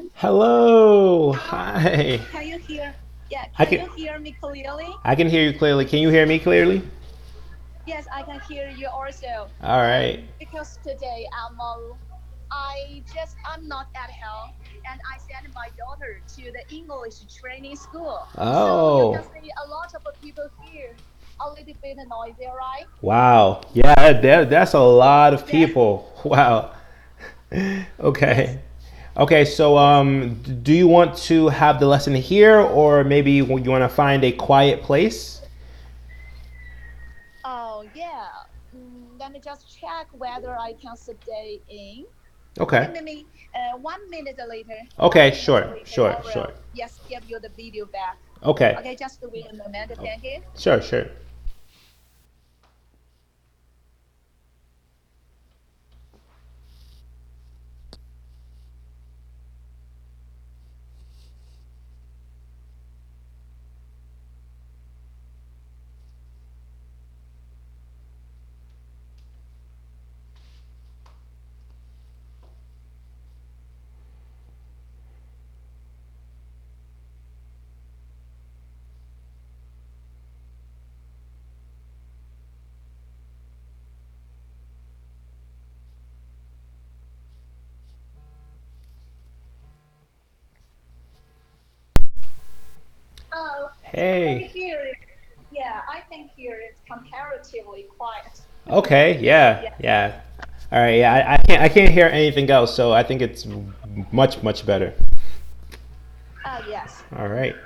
Hello. Hello. Hi. Can you hear? Yeah, I can can you hear me clearly? I can hear you clearly. Can you hear me clearly? Yes, I can hear you also. All right. Because today I'm not at home and I sent my daughter to the English training school. So you can Oh. see a lot of people here. A little bit noisy, right? Wow. Yeah, that's a lot of Yeah. people. Wow. Yes. Okay. Okay, so Yes. do you want to have the lesson here or maybe you want to find a quiet place? Oh yeah. Let me just check whether I can stay in. Okay, Okay. maybe 1 minute later. One Okay, minute sure. later, Sure, I sure. will yes give you the video back. Okay. Okay, just wait a moment. Oh, Thank you. sure, sure. Oh, maybe Hey. here. Yeah, I think here it's comparatively quiet. Okay, yeah, Yeah. yeah. All right, yeah. I can't hear anything else, so I think it's much better. Yes. All right.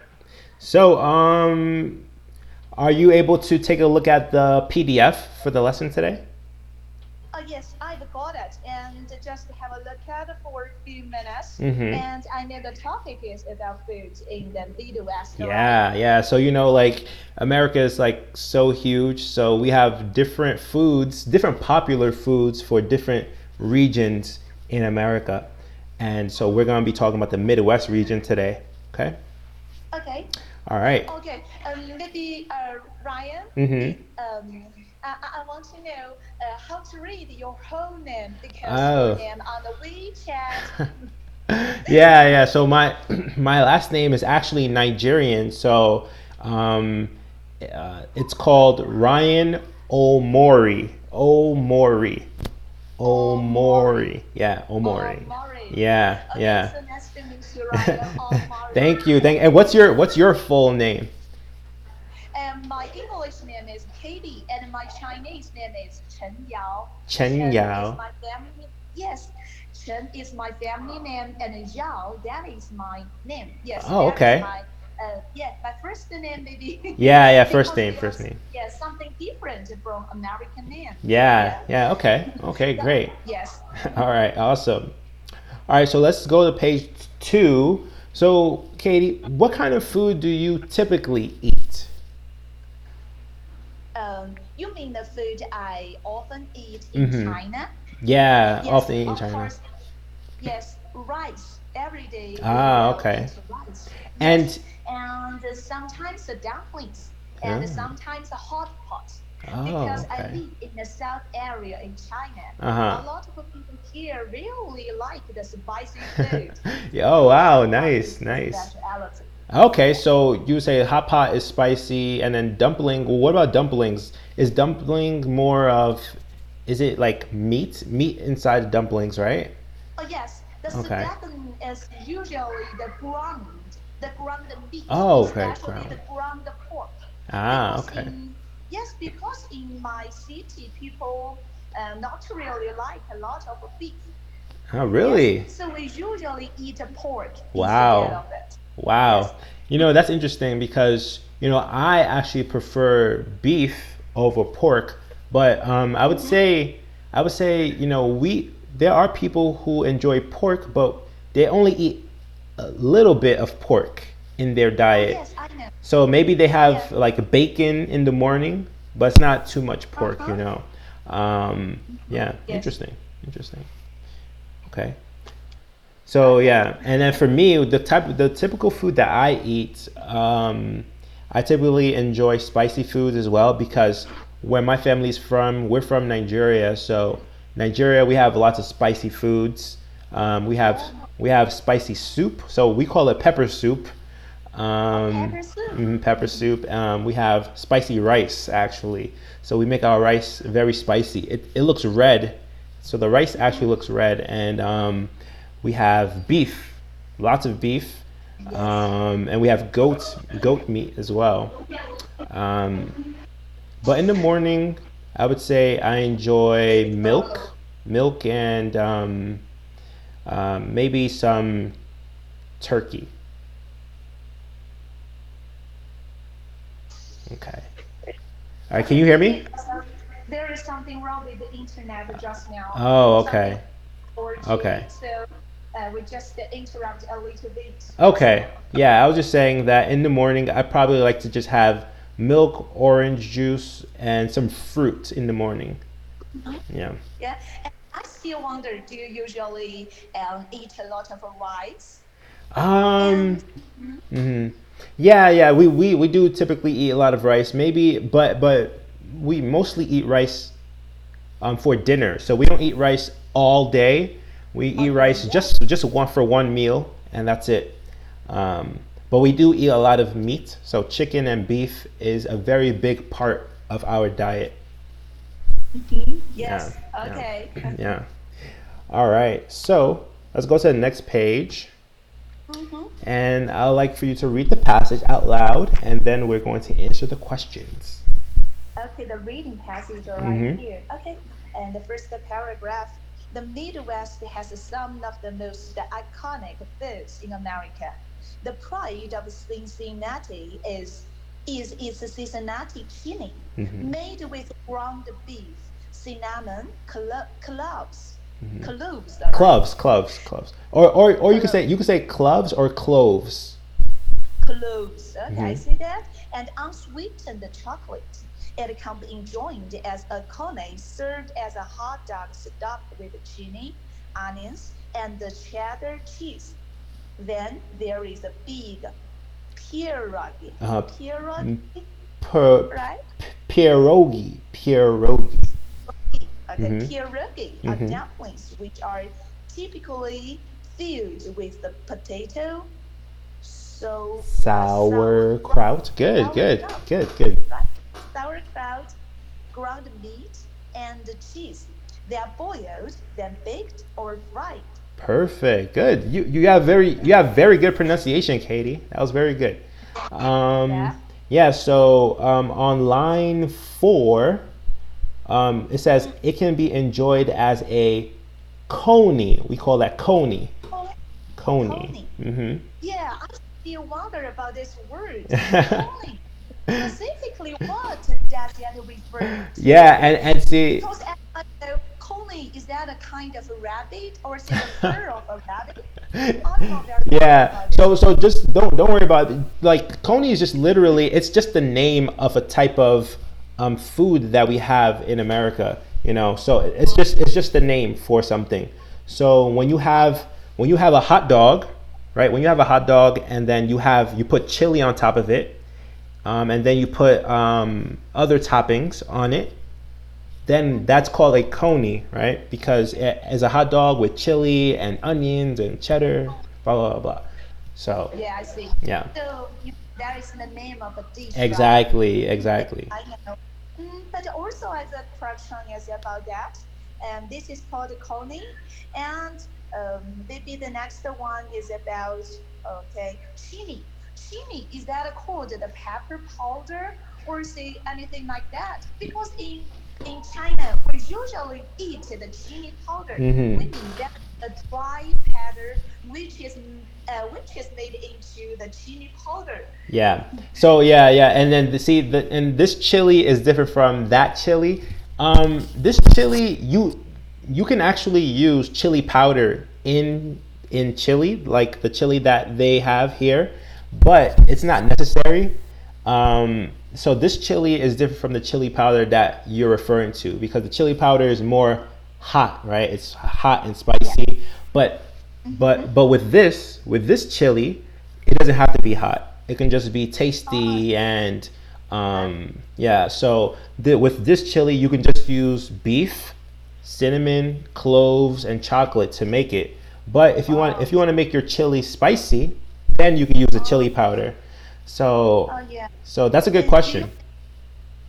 So, are you able to take a look at the PDF for the lesson today? Yes, I've got it. And just have a look at it for a few minutes. Mm-hmm. And I know the topic is about food in the Midwest, right? Yeah, yeah. So like America is like so huge. So we have different foods, different popular foods for different regions in America. And so we're gonna be talking about the Midwest region today. Okay. Okay. All right. Okay. Maybe Ryan. Mm-hmm. I want to know how to read your whole name because your Oh. name on the WeChat. Yeah, yeah. So my my last name is actually Nigerian. So um, it's called Ryan Omori. Omori. Oh, Maury. Omori. Yeah, Oh, Omori. Maury. Yeah, Okay, yeah. so nice to meet you, Ryan. Oh, Maury. Thank you. Thank. And what's your full name? And my English name is Katy, and my Chinese name is Chen Yao. Chen Chen is Yao. my family. Yes, Chen is my family name, and Yao that is my name. Yes, Oh, that is okay. my my first name maybe Yeah, yeah. First because name. they are First name. something different from American name. Yeah, Yeah. yeah. Okay. Okay. That, Great. yes. All right. Awesome. All right, so let's go to page 2. So, Katie, what kind of food do you typically eat? You mean the food I often eat in Mm-hmm. China? Yeah, Yes, often eat in of China. course. Yes, rice. Every day we Ah, will okay. eat rice. Yes, And and sometimes the dumplings and oh, sometimes the hot pot. oh, Because I okay. live in the south area in China, Uh a huh. lot of people here really like the spicy food. Yeah, oh, Hot wow, pot nice, is the nice. specialty. Okay, Yeah. so you say hot pot is spicy, and then dumpling. Well, what about dumplings? Is dumpling more of, is it like meat inside dumplings, right? Oh yes, the Okay. sudakan is usually the ground meat, Oh, okay, especially ground. the ground pork. Ah, Because okay. in my city people not really like a lot of beef. Oh, Yes, really? so we usually eat a pork instead Wow. of it. Wow. Yes. That's interesting because, I actually prefer beef over pork, but Mm-hmm. I would say, there are people who enjoy pork, but they only eat a little bit of pork in their Oh diet. yes, I know. So maybe they Yeah. have like bacon in the morning, but it's not too much Uh pork, huh. Mm-hmm. Yeah, Yes. interesting. Interesting. Okay. So Okay. yeah, and then for me, the typical food that I eat, I typically enjoy spicy foods as well because where my family's from, we're from Nigeria. So Nigeria, we have lots of spicy foods. We have Oh, spicy soup, so we call it pepper soup. oh, Um, pepper soup. Pepper soup. We have spicy rice actually. So we make our rice very spicy. It looks red, so the rice actually looks red, and we have beef, lots of beef, Yes. and we have goat meat as well. Um, but in the morning, I would say I enjoy milk and maybe some turkey. Okay. All right. Can you hear me? Okay, there is something wrong with the internet just now. Oh, Something okay. 4G, Okay. so we just interrupt a little bit. Okay. Yeah, I was just saying that in the morning, I probably like to just have milk, orange juice, and some fruit in the morning. Mhm. Yeah. Yeah, and I still wonder, do you usually eat a lot of rice? Um. And Mhm. hmm Yeah. We do typically eat a lot of rice. Maybe, but we mostly eat rice for dinner. So we don't eat rice all day. We eat Okay, rice yeah. just one for one meal, and that's it. But we do eat a lot of meat. So chicken and beef is a very big part of our diet. Yeah, Yes, yeah, okay. yeah. All right. So let's go to the next page. Mhm. And I'd like for you to read the passage out loud, and then we're going to answer the questions. Okay, the reading passage are right Mm-hmm. here. Okay, and the first paragraph. The Midwest has some of the most iconic foods in America. The pride of Cincinnati is its Cincinnati chili, Mm-hmm. made with ground beef, cinnamon, cloves, all right? Cloves. Or Cloves. you could say cloves or cloves. Cloves. Okay, I Mm-hmm. see that. And unsweetened chocolate. It can be enjoyed as a cone served as a hot dog stuffed with chili, onions, and the cheddar cheese. Then there is a big pierogi. Uh, Pierogi, per, right? pierogi. Okay, Mm-hmm. pierogi are Mm-hmm. dumplings which are typically filled with the potato, so Sauerkraut. sauerkraut, Good. right? Sauerkraut, ground meat, and the cheese. They are boiled, then baked or fried. Perfect. Good. You have very good pronunciation, Katie. That was very good. Um, Yeah. yeah. So on line 4, it says Mm, it can be enjoyed as a coney. We call that coney. co- Coney. Coney. Mm-hmm. Yeah, I still wonder about this word. Coney. Specifically, what does that refer to? Yeah, and see, Because as I know, coney, is that a kind of a rabbit or is it the fur of a rabbit? I'm not very sure yeah. about this. So just don't worry about it. Like coney is just literally it's just the name of a type of food that we have in America. So it's just the name for something. So when you have a hot dog, right? When you have a hot dog and then you put chili on top of it, and then you put other toppings on it, then that's called a coney, right? Because it is a hot dog with chili and onions and cheddar, blah blah blah. So, Yeah, I see. yeah, So that is the name of a dish, right? Yeah, exactly. I know. But also as a correction is about that, and this is called coney, and maybe the next one is about okay chili. Chili is that called the pepper powder or say anything like that? Because in China we usually eat the chili powder. We Mm-hmm. mean that a dry powder which is made into the chili powder. Yeah. So yeah, and then and this chili is different from that chili. This chili you can actually use chili powder in chili, like the chili that they have here, but it's not necessary. So this chili is different from the chili powder that you're referring to because the chili powder is more hot, right? It's hot and Yeah. spicy, but Mm-hmm. with this chili, it doesn't have to be hot. It can just be Oh, tasty and yeah. yeah. So with this chili, you can just use beef, cinnamon, cloves, and chocolate to make it. But Oh, if you want to make your chili spicy, then you can use the chili powder. So oh yeah. so that's a good Do you question.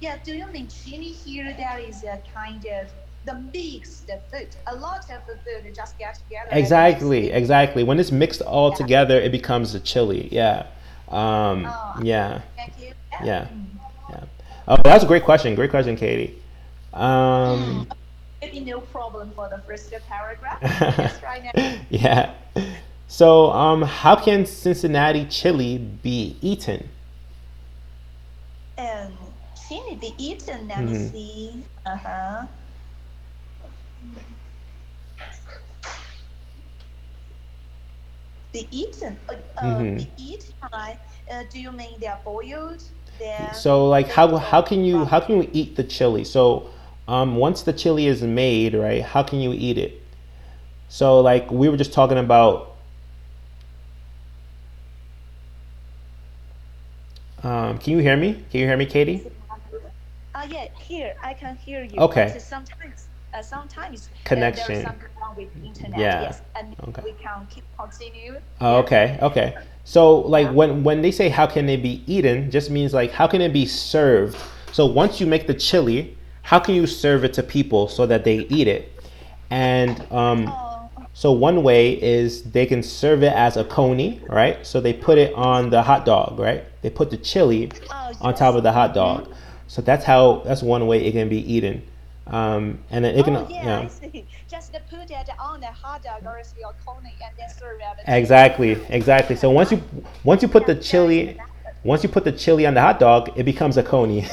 yeah, do you mean chili here? There is a kind of the mix, the food. A lot of the food just get together and mix Exactly, it. exactly. When it's mixed all Yeah. together, it becomes a chili. Yeah. Oh, Yeah. thank you. Yeah. Yeah. Yeah. Oh, that's a great question. Great question, Katie. Mm. Um, Maybe no problem for the first paragraph. Let's try now. yeah. So, how can Cincinnati chili be eaten? And chili be eaten. Let me Hmm. see. Uh huh. Be eaten. Hmm. Be eaten. Right? Do you mean they are boiled? Then So, like, baked or how fried? can you eat the chili? So, once the chili is made, right? How can you eat it? So, like, we were just talking about. Can you hear me? Can you hear me, Katie? Yeah, here I can hear you, but Okay. sometimes there is Connection. something wrong with internet. Yeah. Yes, and Okay. we can keep continue. Oh, Yeah, okay. Okay. So like yeah. when they say how can it be eaten, just means like how can it be served? So once you make the chili, how can you serve it to people so that they eat it? And Oh, so one way is they can serve it as a coney, right? So they put it on the hot dog, right? They put the chili oh on top yes. of the hot Mm-hmm. dog. So that's one way it can be eaten. And then it can, Oh yeah, I see. Just put it on the hot dog or your coney and then serve at the table. exactly. So I once you put yeah, the there is a chili method. once you put the chili on the hot dog, it becomes a coney.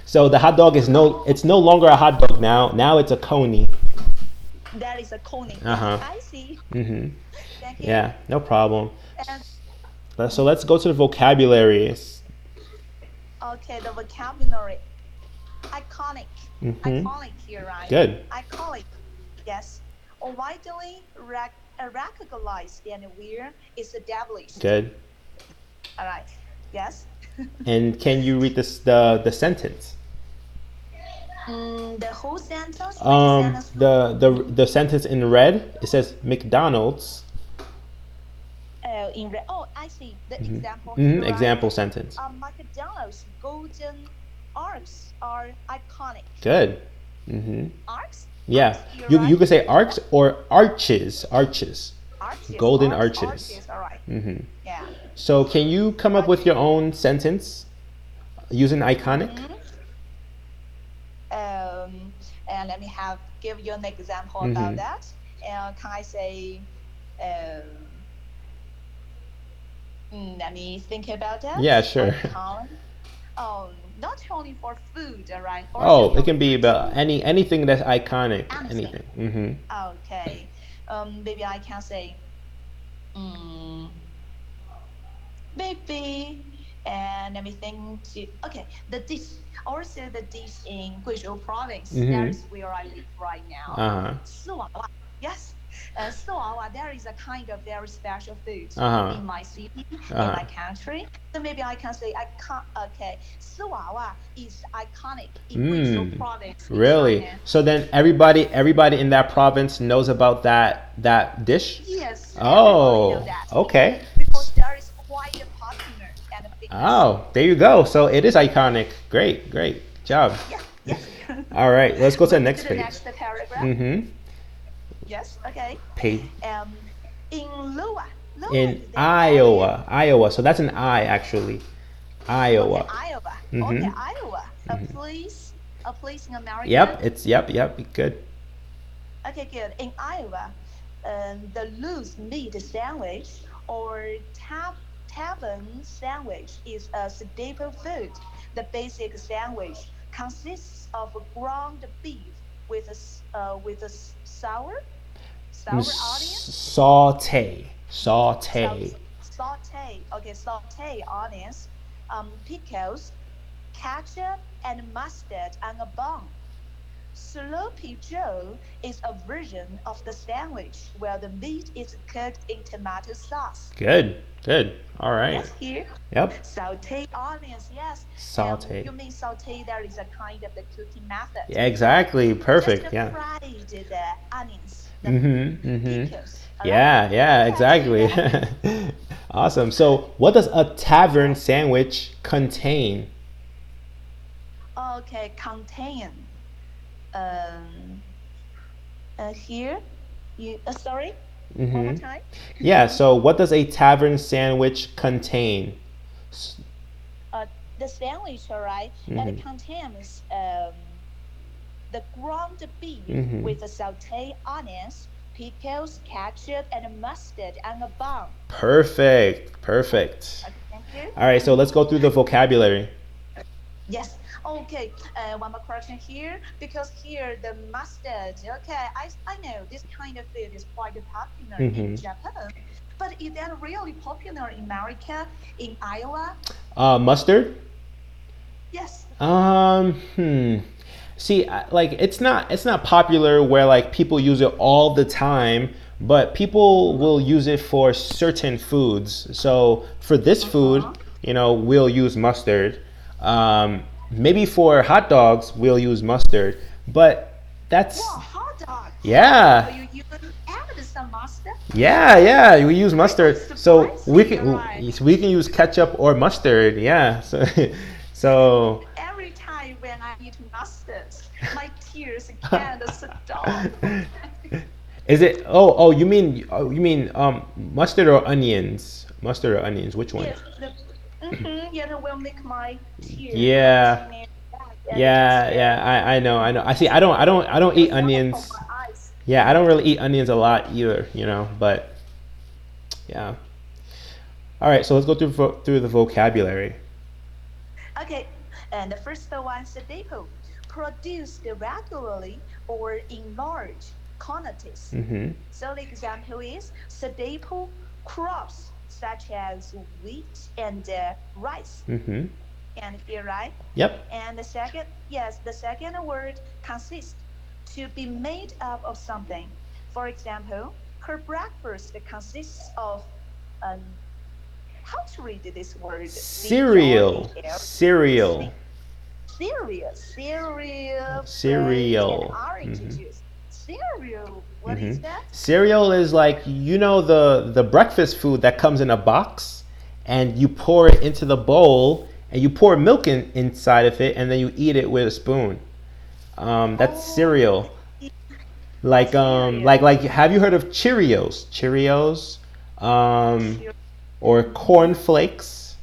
So the hot dog is Oh, it's no longer a hot dog now. Now it's a coney. that is a coney. Uh Yes, huh. I see. Mhm. Thank you. Yeah, no problem. And So let's go to the vocabulary. okay, the vocabulary. Iconic. Mhm. Iconic here, right? Good. Iconic. Yes. Widely recognized and where is established. Good. All right. Yes. And can you read the sentence? The whole sentence, which sentence? The sentence in red, it says McDonald's. In red. Oh, I see the Hmm. example Hmm. here, right? Example sentence. McDonald's golden arcs are iconic. Good. Hmm. Arcs, Yeah. arcs here, You right? could say arcs or arches. Arches. Arches, Golden arch, arches. arches. All right. Hmm. Yeah. So can you come up with your Okay. own sentence using iconic? Mm-hmm. Um, and let me have give you an example about Hmm. that. Can I say, um, let me think about that. Yeah, sure. Icon. Not only for food, right? Also, Oh, it you can mean be for about chili, anything that's iconic. anything. Anything. Hmm. Okay. Maybe I can say, um, maybe, and let me think. Okay, the dish. Also, the dish in Guizhou province. That Hmm. is where I live right now. Uh huh. 四娃娃. Yes, 四娃娃. There is a kind of very special food Uh huh. in my city, Uh in huh. my country. So maybe I can say I can't. Okay, 四娃娃 is iconic in Guizhou Mm, province in really? China. So then everybody in that province knows about that dish? Yes, everybody know Oh, that okay. because there is quite a popular and famous. Oh, there you go. So it is iconic. Great, great job. Yeah, yes. All right, let's go to the Moving to next the page. next paragraph. Mm-hmm. Yes, okay. Page Um, in Iowa in is the area. Iowa. So that's an I actually. Okay, Iowa. Iowa. Okay, Mm-hmm. Iowa. Hmm. A place in America. Yep, it's yep, good. Okay, good. In Iowa, the loose meat sandwich or tavern sandwich is a staple food. The basic sandwich consists of ground beef with a sour onions, Saute. saute onions, pickles, ketchup, and mustard on a bun. Sloppy Joe is a version of the sandwich where the meat is cooked in tomato sauce. Good. All right. Yes, here. Yep. Saute onions, yes. Saute. You mean saute, there is a kind of the cooking method, Yeah, right? exactly. Just Perfect. Yeah. fry the onions, the Mm-hmm. Mm-hmm. pickles. All right. Yeah, yeah, Okay, exactly. then. Awesome. So, what does a tavern sandwich contain? Okay, contain. Um, here, you. Sorry, one more Hmm. time. Yeah, so what does a tavern sandwich contain? Uh, the sandwich, all right, and it Hmm. contains the ground beef Hmm. with the sauteed onions, pickles, ketchup, and mustard, and a bun. Perfect. Perfect. Okay, thank you. All right, so let's go through the vocabulary. Yes. Okay. One more correction here because here the mustard. Okay, I know this kind of food is quite popular in Hmm. Japan, but is that really popular in America, in Iowa? Mustard? Yes. Hmm. See, like it's not popular where like people use it all the time, but people Mm-hmm. will use it for certain foods. So for this food, Uh-huh. we'll use mustard. Maybe for hot dogs, we'll use mustard. But that's Wow, hot dogs. yeah, You even added some mustard? yeah. We use Really mustard, so we spicy, can right? we can use ketchup or mustard. Yeah. So so Every time when I eat mustard, my tears can't stop. Is it? Oh, you mean mustard or onions? Mustard or onions? Which one? Yes, will make my tears Yeah, continue back, and it just yeah. I know, I know. I see. I don't eat feels coming from onions. my eyes. Yeah, I don't really eat onions a lot either. But yeah. All right, so let's go through the vocabulary. Okay, and the first one is the depot, produced regularly or in large quantities. Mm-hmm. So the example is staple crops such as wheat and rice. Mm-hmm. And here, right? Yep. And the second, yes, the second word consist to be made up of something. For example, her breakfast consists of how to read this word? Cereal. CRAL. Cereal. Cereal, bread, and Cereal. orange Mm-hmm. juice. Cereal, what Hmm. is that? Cereal is like the breakfast food that comes in a box, and you pour it into the bowl, and you pour milk inside of it, and then you eat it with a spoon. That's Oh, cereal. I Like cereal. have you heard of Cheerios? Cheerios, um, Cereal. or corn flakes.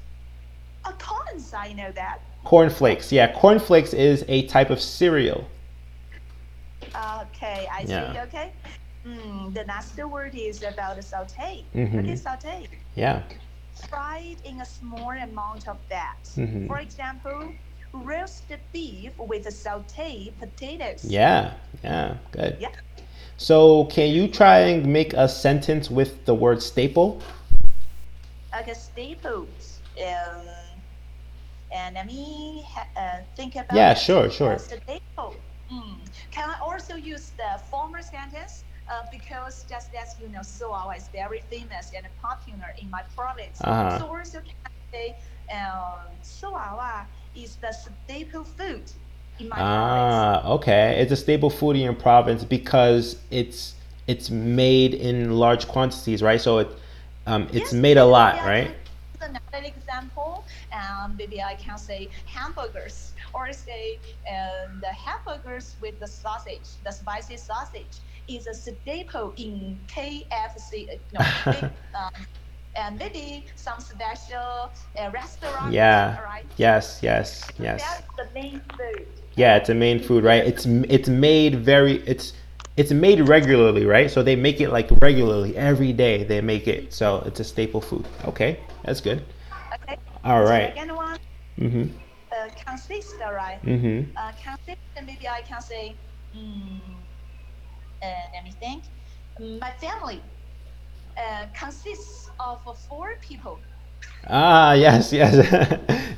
Corns, I know that. Corn flakes. Yeah, corn flakes is a type of cereal. Okay, I see. Yeah. Okay. The next word is about saute. Okay, Mm-hmm. saute. Yeah. Fried in a small amount of fat. Mm-hmm. For example, roasted beef with sauteed potatoes. Yeah. Yeah. Good. Yeah. So, can you try and make a sentence with the word staple? Okay, staples. And let me think about Yeah, it. sure, sure. Staple. Can I also use the former sentence? Because just as you know, soa is very famous and popular in my province. Uh-huh. So also can I say, soa is the staple food in my province. Ah, okay. It's a staple food in your province because it's made in large quantities, right? So it's Yes, made a and maybe lot, I can right? use another example. Maybe I can say hamburgers or say the hamburgers with the sausage, the spicy sausage is a staple in KFC. No, and maybe some special restaurant. Yeah. All right, Yes, yes, so yes. that's the main food. Yeah, it's a main food, right? It's made regularly, right? So they make it like regularly every day. They make it, so it's a staple food. Okay, that's good. Okay, All the right. second one Mhm. consists. All right, Mhm. consists. Maybe I can say. Mm, let me think. My family consists of four people. Ah, yes, yes.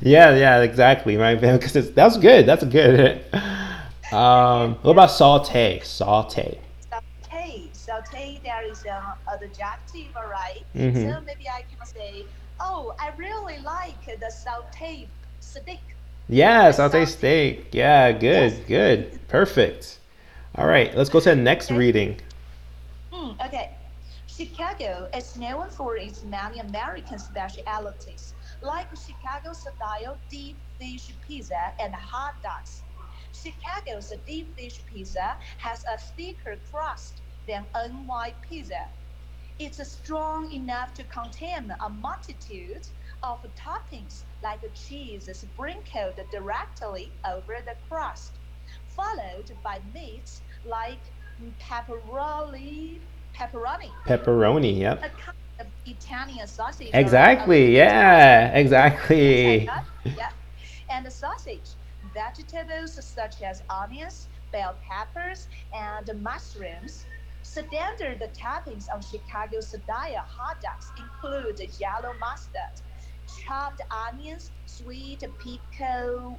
Yeah, yeah, exactly. Right, because that's good. That's good. Okay, What yeah. about saute? Saute. Saute, there is an adjective, right? Mhm. So maybe I can say, oh, I really like the saute steak. Yeah, The saute saute, steak. Yeah, yes. good, good. Perfect. All right, let's go to the next Okay. reading. Okay. Chicago is known for its many American specialties, like Chicago style deep fish pizza and hot dogs. Chicago's deep fish pizza has a thicker crust than NY pizza. It's strong enough to contain a multitude of toppings like cheese sprinkled directly over the crust, followed by meats like pepperoni, Pepperoni. Yep. a kind of Italian sausage, all right? Okay, Exactly. it's awesome. Yeah. Yes, I Exactly. got. Yeah. And the sausage, vegetables such as onions, bell peppers, and mushrooms. Standard toppings on Chicago style hot dogs include yellow mustard, chopped onions, sweet pico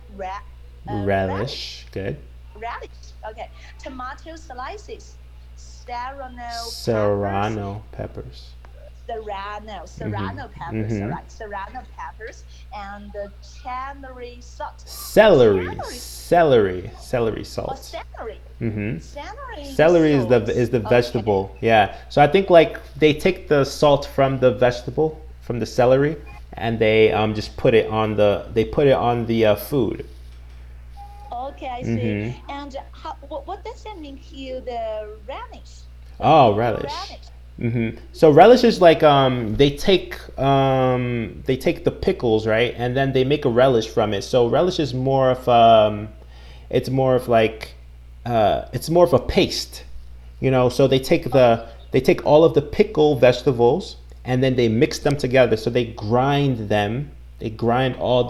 Relish. Good. relish, okay, tomato slices, serrano peppers, Serrano peppers. serrano peppers, all Mm-hmm. right, serrano peppers, and the celery salt. Celery. Celery, Celery. Celery or salt. celery, Mm-hmm. celery Celery is the salt. Okay. vegetable. Yeah. So I think like they take the salt from the vegetable from the celery and they just put it on the food. Okay, I see. Mm-hmm. And what does that mean here? The relish, Oh, the relish. relish. So relish is like they take the pickles, right, and then they make a relish from it. So relish is more of it's more of like it's more of a paste, So they take all of the pickle vegetables and then they mix them together. So they grind them. They grind all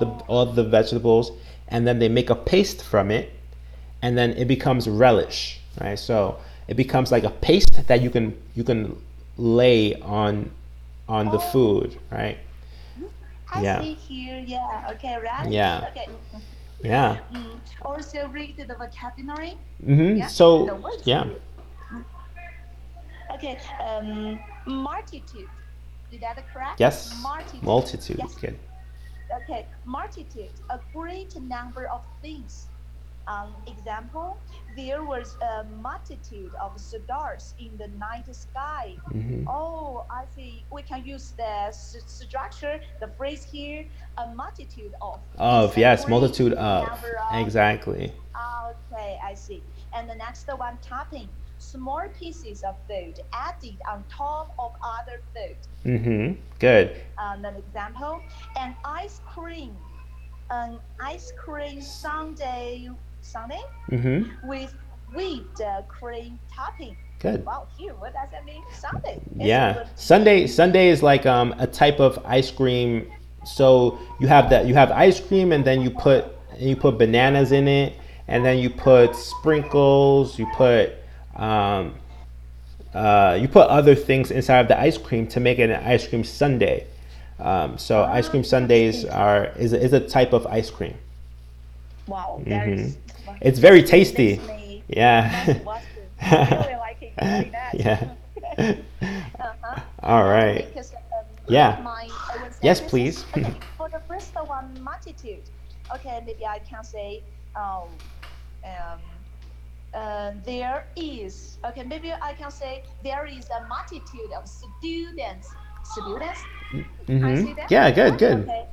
the vegetables and then they make a paste from it, and then it becomes relish, right? So it becomes like a paste that you can lay on the Oh, food, right? I Yeah, see here. Yeah. Okay, relish. yeah, Okay. yeah. Also read the vocabulary. Yeah. The So words yeah, here. Okay. Multitude. Is that correct? yes, Multitude. multitude. Yes. Good. Okay. Multitude. A great number of things. Example, there was a multitude of stars in the night sky. Oh, I see. We can use the structure, the phrase here, a multitude of. It's Of, a yes, great multitude of. number of. Exactly. Okay, I see. And the next one, topping. Small pieces of food added on top of other food. Good. An example, an ice cream. An ice cream sundae Mm-hmm. with whipped cream topping. Good. Wow, here, what does that mean? Sundae. It's a Yeah. good Sunday name. Sunday is like a type of ice cream. So you have ice cream and then you put bananas in it and then you put sprinkles, um, you put other things inside of the ice cream to make it an ice cream sundae. So ice Ah, cream that's sundaes interesting. is a type of ice cream. Wow, that Hmm. is It's very this makes tasty. me must Yeah. watch this. I really like it like that. Yeah. Okay. Uh-huh. All And right. because Yeah. my own Yes, sentences. please. Okay, for the first one, multitude. Okay, maybe I can say um there is. Okay, maybe I can say there is a multitude of students. Students, I see that. Yeah, good, Yeah. good. Okay.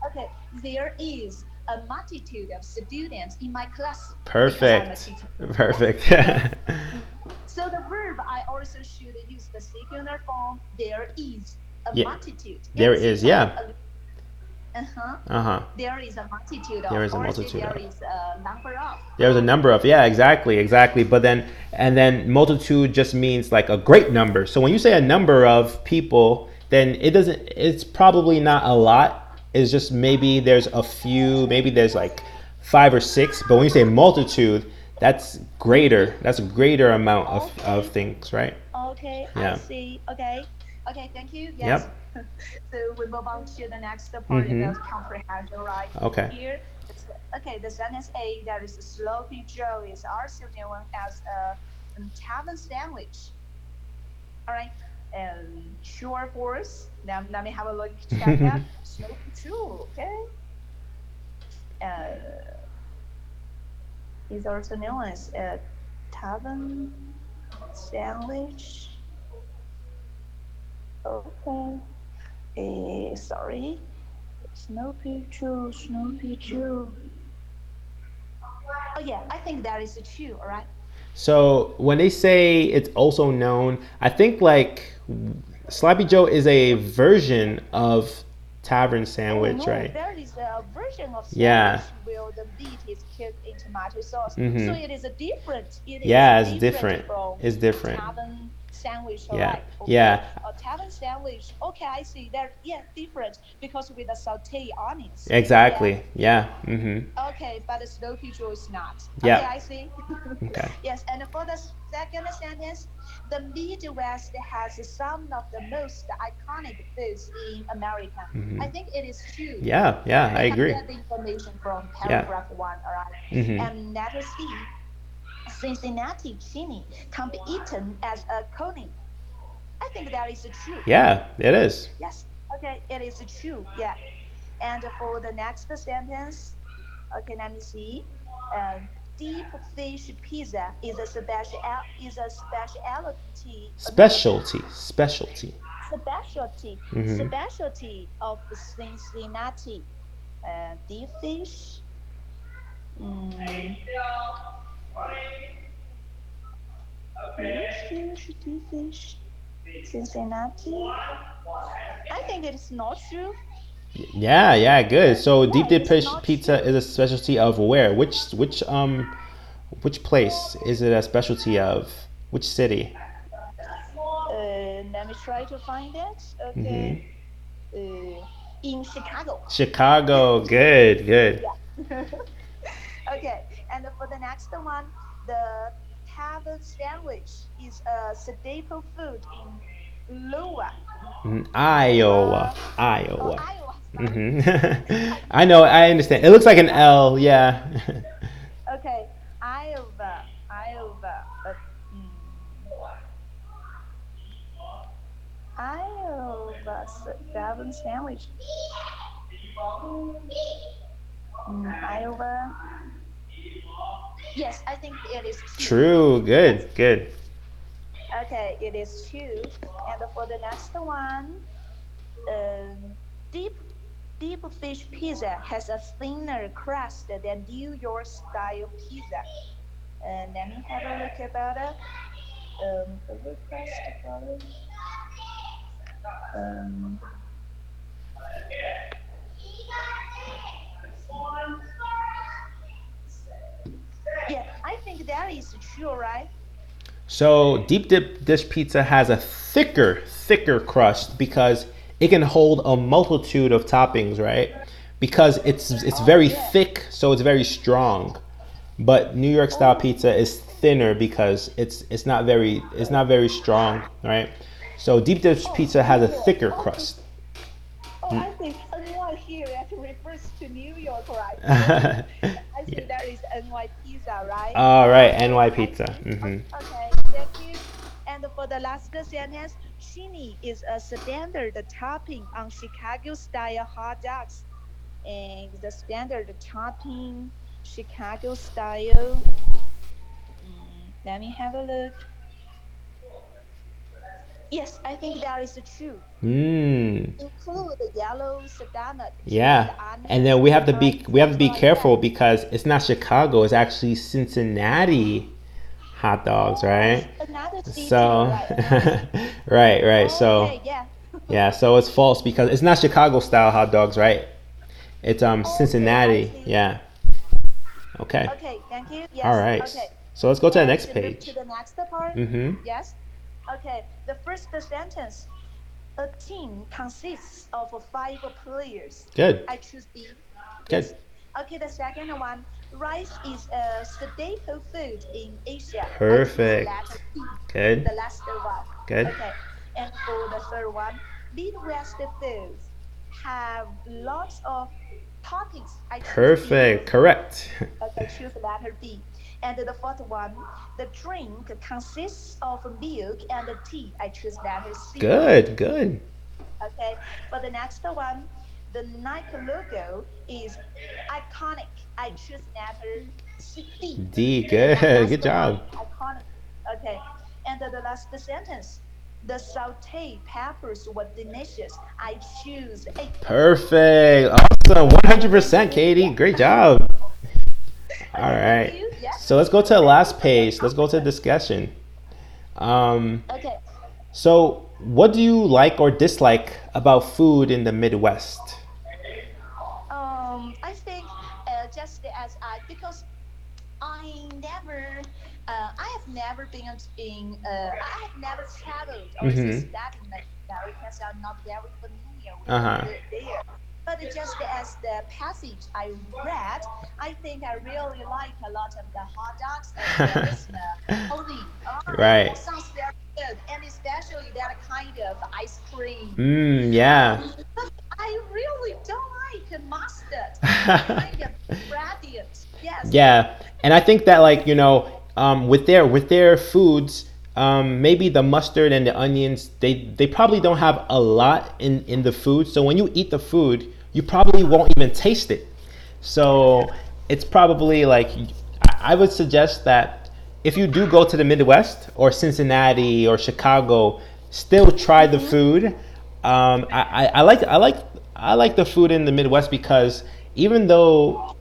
Okay. There is a multitude of students in my class because I'm a Perfect. teacher. Yeah. Perfect. Okay. So the verb I also should use the singular form. There is a Yeah, multitude. there It is. seems like Yeah. a uh-huh. Uh-huh. There is a multitude There of, is a or say multitude there of. is a number of. There's a number of. Yeah, exactly, exactly. But then and then multitude just means like a great number. So when you say a number of people, then it's probably not a lot. It's just maybe there's a few, maybe there's like five or six. But when you say multitude, that's greater. That's a greater amount of Okay. things, right? Okay, I Yeah. see. Okay. Okay, thank you. Yes. Yep. So we move on to the next part Mm-hmm. about comprehension, right? Okay. Here, okay, the sentence A, there is a sloppy Joe is also known as a tavern sandwich. All right. Sure horse. Now, let me have a look, check that. Sloppy Joe, okay? Uh, is also known as a tavern sandwich. Okay. Sorry. Snow Petrol, Snow Petrol. Oh yeah, I think that is true. All right. So when they say it's also known, I think like Sloppy Joe is a version of tavern Oh sandwich, no, right? there is a version of Yeah. sandwich where the meat is cooked in tomato sauce. So Mm-hmm. it is a different. It is Yeah, it's different different. from It's different. tavern sandwich. All Yeah. right. Okay. Yeah. A tavern sandwich. Okay, I see. They're yeah different because with the saute onions. Yeah. Exactly. Yeah. Mm-hmm. Okay, but the snow petrol is not. Okay, Yeah. I see. Okay. Yes, and for the second sentence, the Midwest has some of the most iconic foods in America. I Mm-hmm. think it is true. Yeah. Yeah. I We can agree. get the information from Yeah. paragraph one, all right? Mm-hmm. And letter C, Cincinnati chini can be eaten as a coney. I think that is true. Yeah. It is. Yes, okay, it is true. Yeah. And for the next sentence, okay, let me see. Deep fish pizza is a specialty. No, Specialty. Specialty. specialty Mm-hmm. specialty of Cincinnati. Deep fish. Mm, deep fish. Cincinnati. I think it is not true. Yeah, yeah, good. So Yeah, deep it dish is not pizza true. is a specialty of where? Which place is it a specialty of? Which city? Let me try to find it. Hmm. Okay. In Chicago. Chicago. Good, good. Yeah. Okay, and for the next one, the tavern sandwich is a staple food in Iowa. Iowa, Iowa. Oh, Iowa. Iowa. Sorry. Hmm. I I think know. it is I not understand. It true. looks like an L. Yeah. Okay, Iowa. Iowa. Mm, Iowa tavern sandwich. Iowa. Yes, I think it is true. True. Yes. Good. Good. Okay, it is true. And for the next one, um, deep deep fish pizza has a thinner crust than New York style pizza. Let me have a look about it. The request about it. Um, yeah, I think that is true, right? So deep dip dish pizza has a thicker crust because it can hold a multitude of toppings, right? Because it's Oh very yeah. thick, so it's very strong. But New York style Oh, pizza is thinner because it's not very strong, right? So deep dish oh, pizza has a New York. thicker Okay. crust. Oh, I think NY here that refers to New York, right? Okay. I Yeah. see there is NY pizza, right? All right, Okay, NY I pizza. see. Okay, thank you. And for the last sentence, chini is a standard topping on Chicago style hot dogs. And the standard topping, Chicago style. Let me have a look. Yes, I think that is true. Mm. Include the yellow sedana, Yeah. chilled And onions, then we have to right? be we have to be Something like careful that. because it's not Chicago, it's actually Cincinnati hot dogs, Oh, it's right? another city, all So right, another city. right. So Okay, yeah. yeah, so it's false because it's not Chicago style hot dogs, right? It's Okay, I Cincinnati. see. Yeah. Okay. Okay, thank you. All Yes, right. okay. So let's go to the Let's next move to page. the next part. Mhm. Yes. Okay, the first sentence. A team consists of five players. Good. I choose B. Good. Yes. Okay, the second one. Rice is a staple food in Asia. I choose Perfect. letter B, Good. the last one. Good. Okay. And for the third one, Midwest foods have lots of toppings. I choose B. Perfect. Correct. Okay, choose letter B. And the fourth one, the drink consists of milk and tea. I choose letter C. Good. Good. Okay, for the next one, the Nike logo is iconic. I choose letter D. D. The Good. last Good one, job. iconic. Okay, and the last sentence. The sauteed peppers were delicious. I choose eggplant. Perfect. Awesome. 100%, Katie. Great job. All Okay, thank right. you. Yeah. So let's go to the And last you for your page. Let's go to compliment. discussion. Um, Okay. so, what do you like or dislike about food in the Midwest? I think just as I because I never, I have never been I have never traveled or Mm-hmm. studied in America, so I'm not very familiar with Uh the huh. food there. But just as the passage I read, I think I really like a lot of the hot dogs as well as the honey. Right. That sounds very good, and especially that kind of ice cream. Yeah. But I really don't like mustard. It's kind of gradient. Yes. Yeah, and I think that like with their foods, maybe the mustard and the onions, they probably don't have a lot in the food. So when you eat the food, you probably won't even taste it. So it's probably like I would suggest that if you do go to the Midwest or Cincinnati or Chicago, still try the Mm-hmm. food. I like the food in the Midwest because even though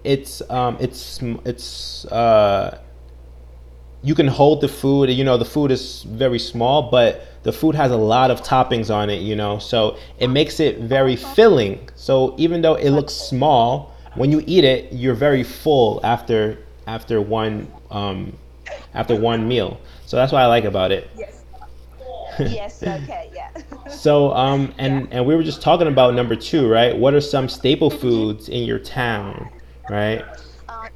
you can hold the food. You know, the food is very small, but the food has a lot of toppings on it. You know, so it makes it very Uh-huh. filling. So even though it looks Okay. small, when you eat it, you're very full after after one meal. So that's what I like about it. Yes. Yes. Okay. Yeah. So Yeah. and we were just talking about number two, right? What are some staple Mm-hmm. foods in your town, right?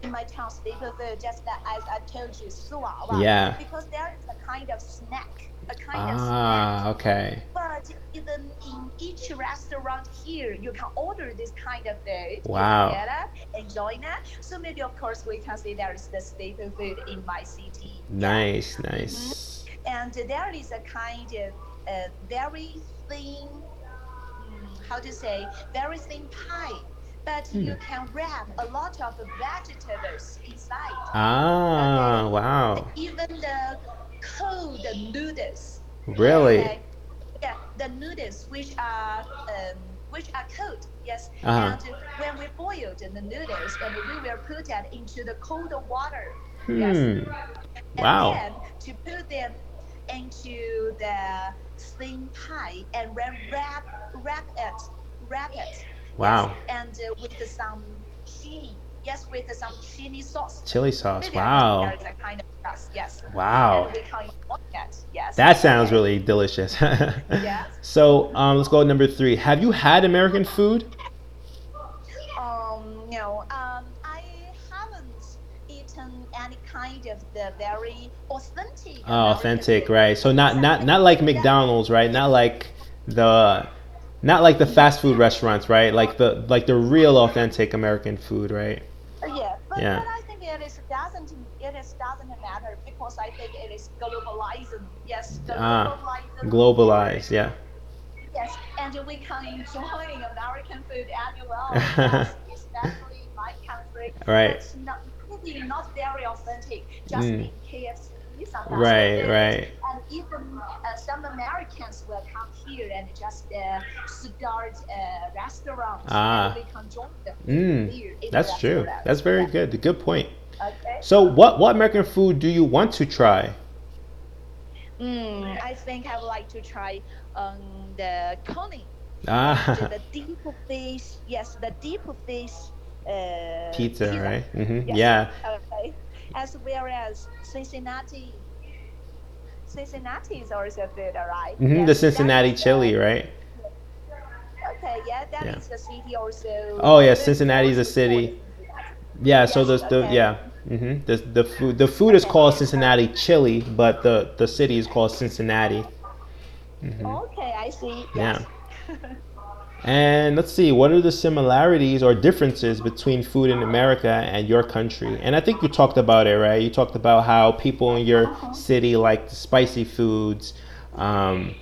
In my town staple food, just as I told you, suawa, Yeah. because there is a kind of snack, a kind of snack. Ah, okay. But even in each restaurant here, you can order this kind of food. You can Wow. get it, enjoy that. So maybe, of course, we can say there is the staple food in my city. Yeah. Nice, Hmm. nice. And there is a kind of very thin, how to say, very thin pie, but Hmm. you can wrap a lot of vegetables inside. Okay, Ah, wow. even the cold noodles. Really? Okay, yeah, the noodles which are cold. Yes, Uh-huh. and when we boiled the noodles, and we will put that into the cold water. Yes, Hmm. and Wow. then to put them into the thin pie and then wrap it wrap it, yes, Wow. and with some chili, yes, with some chili sauce. Chili sauce. Maybe I can say there Wow. is a kind of sauce, yes, and Wow. we can enjoy that. Yes. That sounds Okay. really delicious. Yes. So, let's go to number three. Have you had American food? No, I haven't eaten any kind of the very authentic Oh, American authentic, food right? So because not I not think not like that, McDonald's, right? yeah, The not like the fast food yeah, restaurants, right? Like the real authentic American food, right? yeah. But Yeah. I think it doesn't matter because I think it is globalizing. Yes, Ah, globalizing here. globalized, yeah. Yes, and we can enjoy American food anywhere. Yes, especially in my country, Right. but not maybe not very authentic. Just Mm. in KFC, some fast Right, food, right. and even some Americans will come here and just start restaurants, and Ah. we can join the food Mm. there in the That's true. That's restaurants. very Yeah. good. Good point. Okay. So what American food do you want to try? I think I would like to try the coney and Ah, the deep fish. Yes, the deep fish pizza, pizza. right? Mm-hmm. Yes. Yeah. Okay. As well as Cincinnati. Cincinnati is also good, alright. Mm-hmm. The Yes, that Cincinnati is chili, right? okay. Yeah, that Yeah. is the city also. Oh yeah, Maybe there Cincinnati is is a a store in city. Cincinnati. Yeah. So Yes. the Okay. yeah. Mm-hmm. The food is Okay. called Uh, Cincinnati chili, but the city is called Cincinnati. Mm-hmm. okay. I see. Yeah. Yes. And let's see, what are the similarities or differences between food in America and your country? And I think you talked about it, right? You talked about how people in your Uh-huh. city like the spicy foods. Um,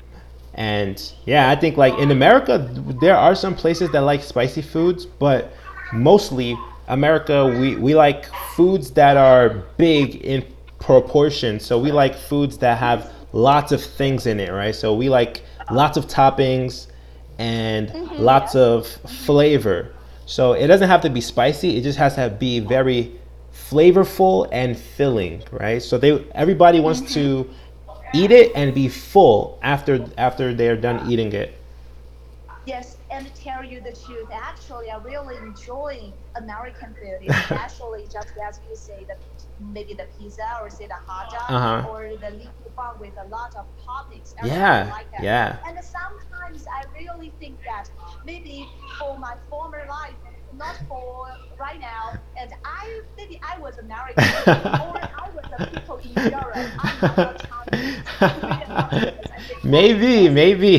and yeah, I think like in America, there are some places that like spicy foods, but mostly America, we like foods that are big in proportion. So we like foods that have lots of things in it, right? So we like lots of toppings and lots Yes. of flavor. So it doesn't have to be spicy. It just has to be very flavorful and filling, right? So they everybody wants to eat it and be full after they're done eating it. Yes, and to tell you the truth, actually, I really enjoy American food, especially just as you say, the maybe the pizza or say the hot dog Uh huh. or the little bun with a lot of toppings. I really Yeah. like that. Yeah. And sometimes I really think that maybe for my former life, not for right now, and I maybe I was American or I was a people in Europe. I'm not Chinese. To be honest, I think that Maybe, because maybe.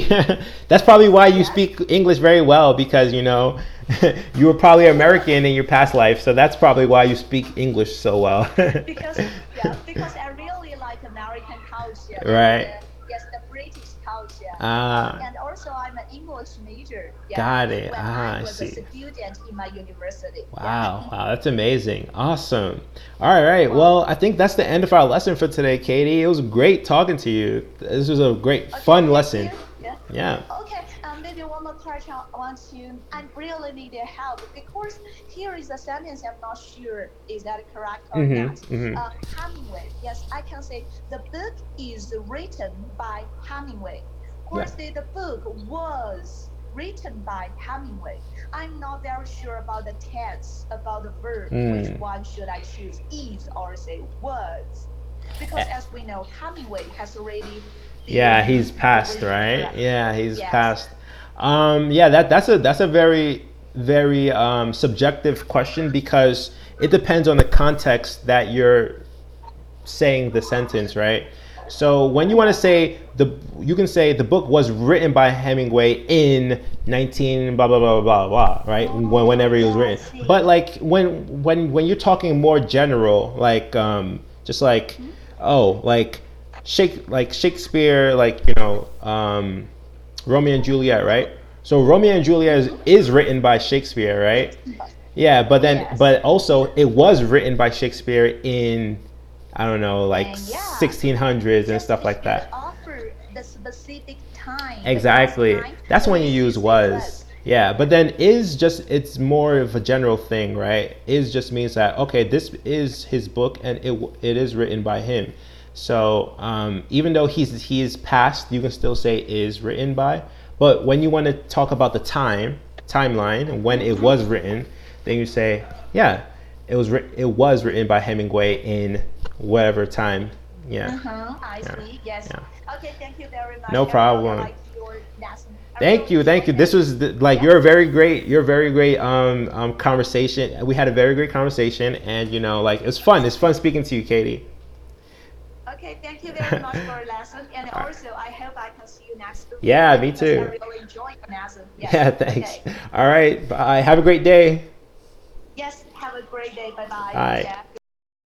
That's probably why you yes. speak English very well because you were probably American in your past life, so that's probably why you speak English so well. Because yes, because I really like American culture and Right. yes, the British culture. Ah, And also, I'm an English major. Yeah, got it. when Ah, I I was a see. student in my university. Yeah. Wow, wow, that's amazing. Awesome. All right. Wow. Well, I think that's the end of our lesson for today, Katie. It was great talking to you. This was a great, Okay, fun thank lesson. you. Yeah. Yeah. Okay, maybe one more part I want to. I really need your help because here is a sentence. I'm not sure is that correct or not. Mm-hmm. Mm-hmm. Hemingway. Yes, I can say the book is written by Hemingway. Or Yeah. say the book was written by Hemingway. I'm not very sure about the tense, about the verb. Which Mm. one should I choose? Is or say was? Because as we know, Hemingway has already Yeah, been he's passed, written, right? correct? Yeah, he's Yes. passed. Yeah, that's a very subjective question because it depends on the context that you're saying the sentence, right? So when you want to say you can say the book was written by Hemingway in 19 blah blah blah blah blah, right? Oh, Whenever he was yeah, I written. But see. like when you're talking more general, like just like Hmm. like Shakespeare, Romeo and Juliet, right? So Romeo and Juliet Hmm. is written by Shakespeare, right? Yeah, Yes. but also it was written by Shakespeare in I don't know, like And yeah, 1600s and just stuff we like should that. offer the specific time, the past Exactly. time, That's when we you should use say was. was. Yeah, but then is just it's more of a general thing, right? Is just means that okay, this is his book and it is written by him. So even though he is passed, you can still say is written by. But when you want to talk about the timeline when it was Mm-hmm. written, then you say yeah, it was written by Hemingway in whatever time. Yeah, Mm-hmm. I yeah, see. Yes. yeah. Okay, thank you very much. No I really problem. like your lesson. I Thank really you, thank you. enjoyed This it. was like Yeah. you're a very great conversation. We had a very great conversation, and like it's fun. It's fun speaking to you, Katie. Okay, thank you very much for your lesson. And also, I hope I can see you next week Yeah, me because I too. really enjoyed the lesson. Yes. Yeah, thanks. Okay. All right, bye. Have a great day. Yes, have a great day. Bye bye. Take Bye. care.